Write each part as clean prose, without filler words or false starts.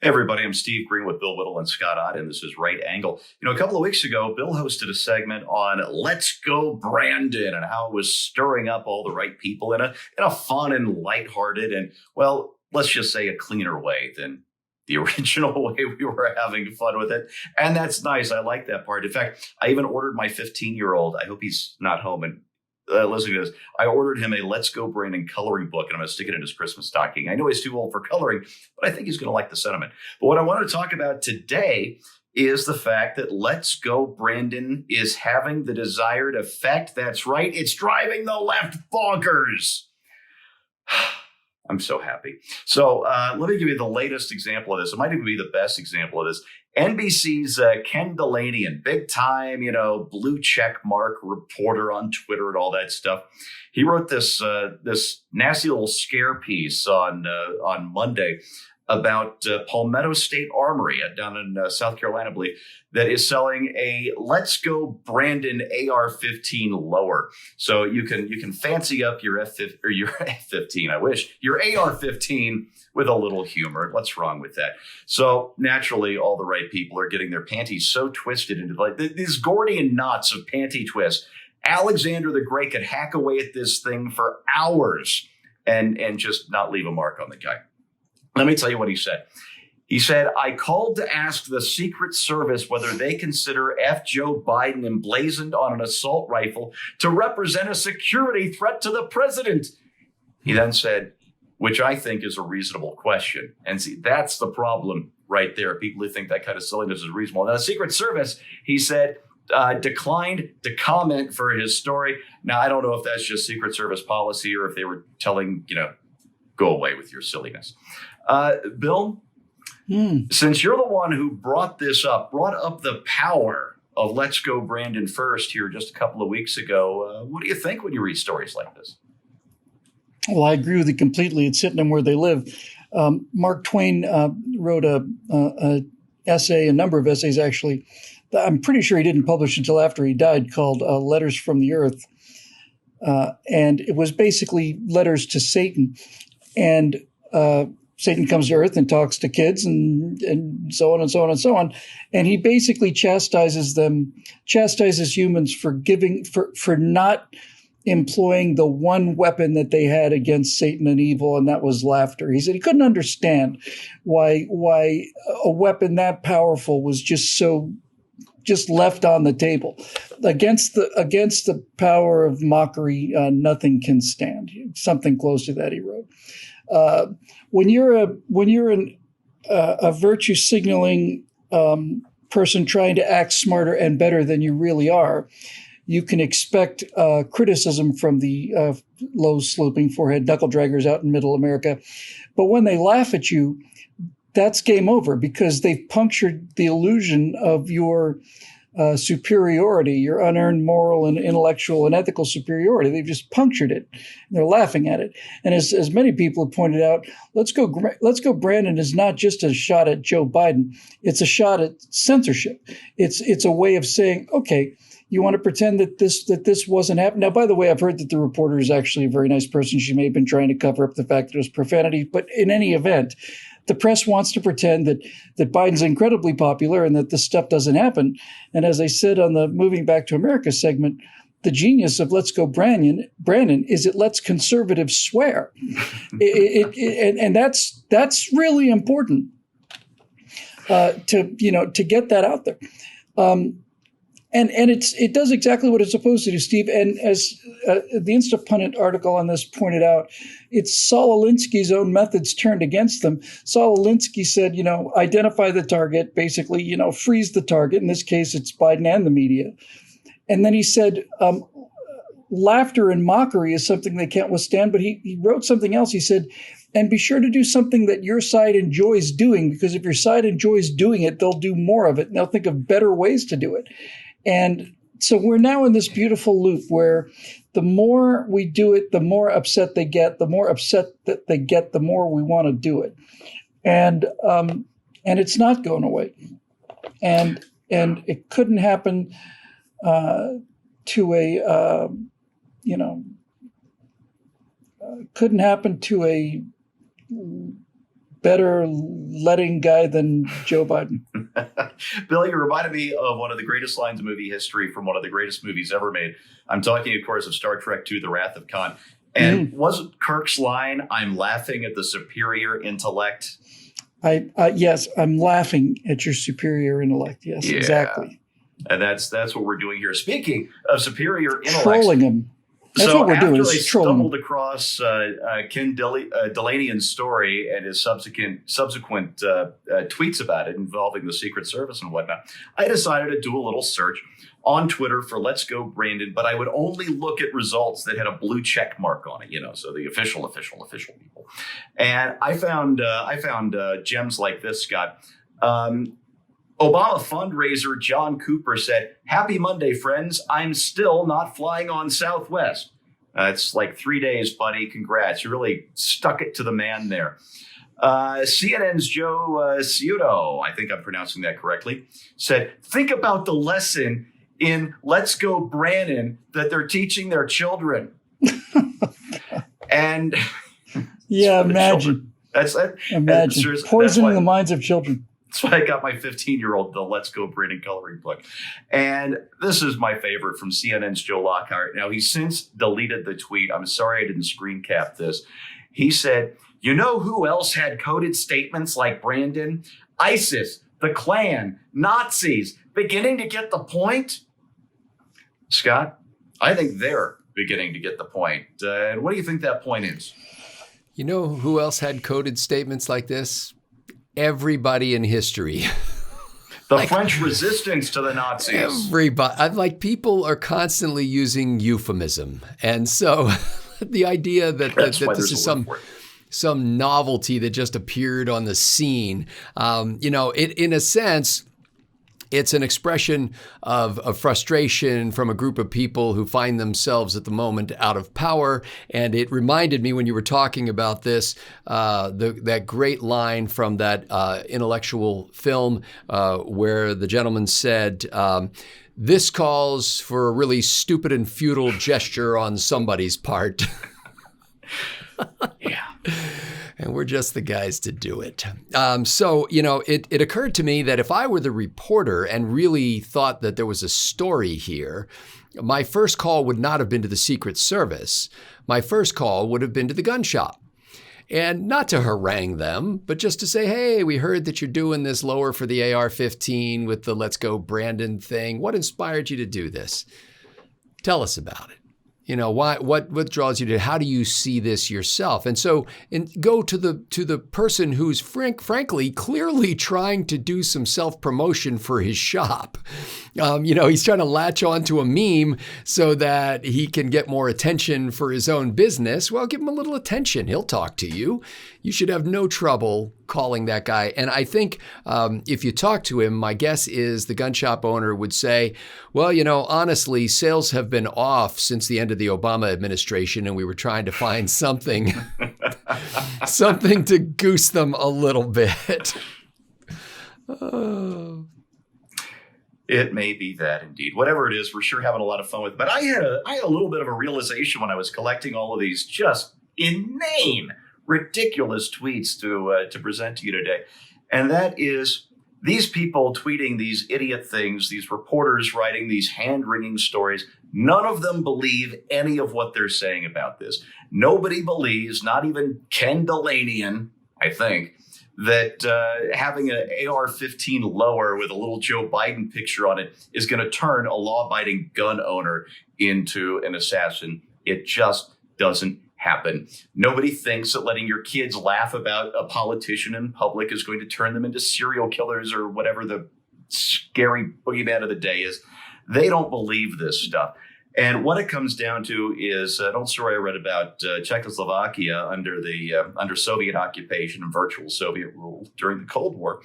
Hey everybody, I'm Steve Green with Bill Whittle and Scott Ott, and this is Right Angle. A couple of weeks ago, Bill hosted a segment on Let's Go Brandon and how it was stirring up all the right people in a fun and lighthearted and, well, let's just say a cleaner way than the original way we were having fun with it. And that's nice. I like that part. In fact, I even ordered my 15-year-old. I hope he's not home and listening to this. I ordered him a Let's Go Brandon coloring book, and I'm going to stick it in his Christmas stocking. I know he's too old for coloring, but I think he's going to like the sentiment. But what I want to talk about today is the fact that Let's Go Brandon is having the desired effect. That's right. It's driving the left bonkers. I'm so happy. So let me give you the latest example of this. It might even be the best example of this. NBC's Ken Dilanian, big time, blue check mark reporter on Twitter and all that stuff. He wrote this nasty little scare piece on Monday about Palmetto State Armory down in South Carolina, I believe, that is selling a Let's Go Brandon AR-15 lower. So you can fancy up your F-15, I wish, your AR-15 with a little humor. What's wrong with that? So naturally, all the right people are getting their panties so twisted into like these Gordian knots of panty twists. Alexander the Great could hack away at this thing for hours and just not leave a mark on the guy. Let me tell you what he said. He said, I called to ask the Secret Service whether they consider F. Joe Biden emblazoned on an assault rifle to represent a security threat to the president. He then said, which I think is a reasonable question. And see, that's the problem right there. People who think that kind of silliness is reasonable. Now, the Secret Service, he said, declined to comment for his story. Now, I don't know if that's just Secret Service policy or if they were telling, go away with your silliness. Bill, since you're the one who brought up the power of Let's Go Brandon first here just a couple of weeks ago, what do you think when you read stories like this? Well, I agree with you completely. It's hitting them where they live. Mark Twain wrote a number of essays, actually. I'm pretty sure he didn't publish until after he died, called Letters from the Earth. And it was basically letters to Satan. And Satan comes to Earth and talks to kids and so on and so on and so on. And he basically chastises humans for not employing the one weapon that they had against Satan and evil, and that was laughter. He said he couldn't understand why a weapon that powerful was just left on the table. Against the power of mockery, nothing can stand. Something close to that, he wrote. When you're a virtue signaling person trying to act smarter and better than you really are, you can expect criticism from the low sloping forehead knuckle draggers out in middle America. But when they laugh at you, that's game over because they've punctured the illusion of your superiority, your unearned moral and intellectual and ethical superiority. They've just punctured it. They're laughing at it. And as many people have pointed out, Let's Go Brandon is not just a shot at Joe Biden. It's a shot at censorship. It's a way of saying, okay, you want to pretend that this wasn't happening. Now, by the way, I've heard that the reporter is actually a very nice person. She may have been trying to cover up the fact that it was profanity. But in any event, the press wants to pretend that Biden's incredibly popular and that this stuff doesn't happen. And as I said on the Moving Back to America segment, the genius of Let's Go Brandon is it lets conservatives swear. And that's really important to get that out there. And it does exactly what it's supposed to do, Steve. And as the Instapundit article on this pointed out, it's Saul Alinsky's own methods turned against them. Saul Alinsky said, identify the target, basically, freeze the target. In this case, it's Biden and the media. And then he said, laughter and mockery is something they can't withstand. But he wrote something else. He said, and be sure to do something that your side enjoys doing, because if your side enjoys doing it, they'll do more of it. And they'll think of better ways to do it. And so we're now in this beautiful loop where the more we do it, the more upset they get. The more upset that they get, the more we want to do it. And it's not going away. And it couldn't happen better letting guy than Joe Biden. Bill, you reminded me of one of the greatest lines of movie history from one of the greatest movies ever made. I'm talking, of course, of Star Trek II, The Wrath of Khan. And wasn't Kirk's line, "I'm laughing at the superior intellect"? Yes, I'm laughing at your superior intellect. Yes, Yeah. Exactly. And that's what we're doing here. Speaking of superior intellect, Trolling him. That's what we're doing. After I Is trolling stumbled him. across Ken Dilanian's story and his subsequent tweets about it involving the Secret Service and whatnot, I decided to do a little search on Twitter for "Let's Go Brandon," but I would only look at results that had a blue check mark on it, so the official people. And I found gems like this, Scott. Obama fundraiser John Cooper said, "Happy Monday, friends. I'm still not flying on Southwest." It's like 3 days, buddy. Congrats. You really stuck it to the man there. CNN's Joe Ciuto, I think I'm pronouncing that correctly, said, "Think about the lesson in Let's Go Brandon that they're teaching their children." And yeah, imagine. Imagine. Poisoning the minds of children. That's why I got my 15-year-old the Let's Go Brandon coloring book. And this is my favorite from CNN's Joe Lockhart. Now, he's since deleted the tweet. I'm sorry I didn't screen cap this. He said, "You know who else had coded statements like Brandon? ISIS, the Klan, Nazis, beginning to get the point?" Scott, I think they're beginning to get the point. And what do you think that point is? You know who else had coded statements like this? Everybody in history. The French resistance to the Nazis. Everybody. People are constantly using euphemism. And so the idea that this is some novelty that just appeared on the scene, in a sense, it's an expression of frustration from a group of people who find themselves at the moment out of power. And it reminded me when you were talking about this, that great line from that intellectual film where the gentleman said, "This calls for a really stupid and futile gesture on somebody's part." Yeah. And we're just the guys to do it. So, it occurred to me that if I were the reporter and really thought that there was a story here, my first call would not have been to the Secret Service. My first call would have been to the gun shop. And not to harangue them, but just to say, "Hey, we heard that you're doing this lower for the AR-15 with the Let's Go Brandon thing. What inspired you to do this? Tell us about it. What draws you to, how do you see this yourself?" And so, go to the person who's frankly, clearly trying to do some self-promotion for his shop. He's trying to latch onto a meme so that he can get more attention for his own business. Well, give him a little attention. He'll talk to you. You should have no trouble calling that guy. And I think if you talk to him, my guess is the gun shop owner would say, "Well, honestly, sales have been off since the end of the Obama administration, and we were trying to find something to goose them a little bit." Oh. It may be that indeed. Whatever it is, we're sure having a lot of fun with it. But I had a little bit of a realization when I was collecting all of these just inane, ridiculous tweets to present to you today. And that is these people tweeting these idiot things, these reporters writing these hand-wringing stories. None of them believe any of what they're saying about this. Nobody believes, not even Ken Dilanian, I think, that having an AR-15 lower with a little Joe Biden picture on it is going to turn a law-abiding gun owner into an assassin. It just doesn't happen. Nobody thinks that letting your kids laugh about a politician in public is going to turn them into serial killers or whatever the scary boogeyman of the day is. They don't believe this stuff. And what it comes down to is an old story I read about Czechoslovakia under Soviet occupation and virtual Soviet rule during the Cold War.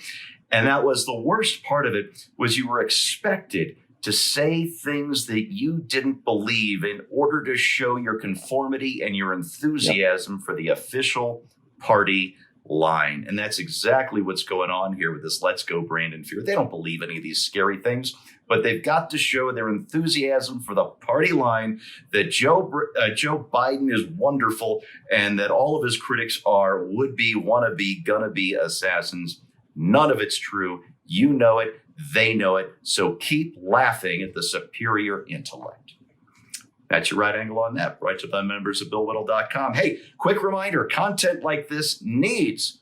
And that was the worst part of it, was you were expected to say things that you didn't believe in order to show your conformity and your enthusiasm for the official party line. And that's exactly what's going on here with this Let's Go Brandon fear. They don't believe any of these scary things, but they've got to show their enthusiasm for the party line that Joe Biden is wonderful and that all of his critics are would-be, wanna-be, gonna-be assassins. None of it's true. You know it. They know it. So keep laughing at the superior intellect. That's your right angle on that. Brought to you by members of BillWhittle.com. Hey, quick reminder, content like this needs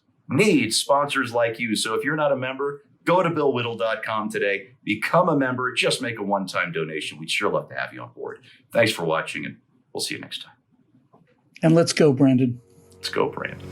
sponsors like you. So if you're not a member, go to BillWhittle.com today. Become a member. Just make a one-time donation. We'd sure love to have you on board. Thanks for watching, and we'll see you next time. And let's go, Brandon. Let's go, Brandon.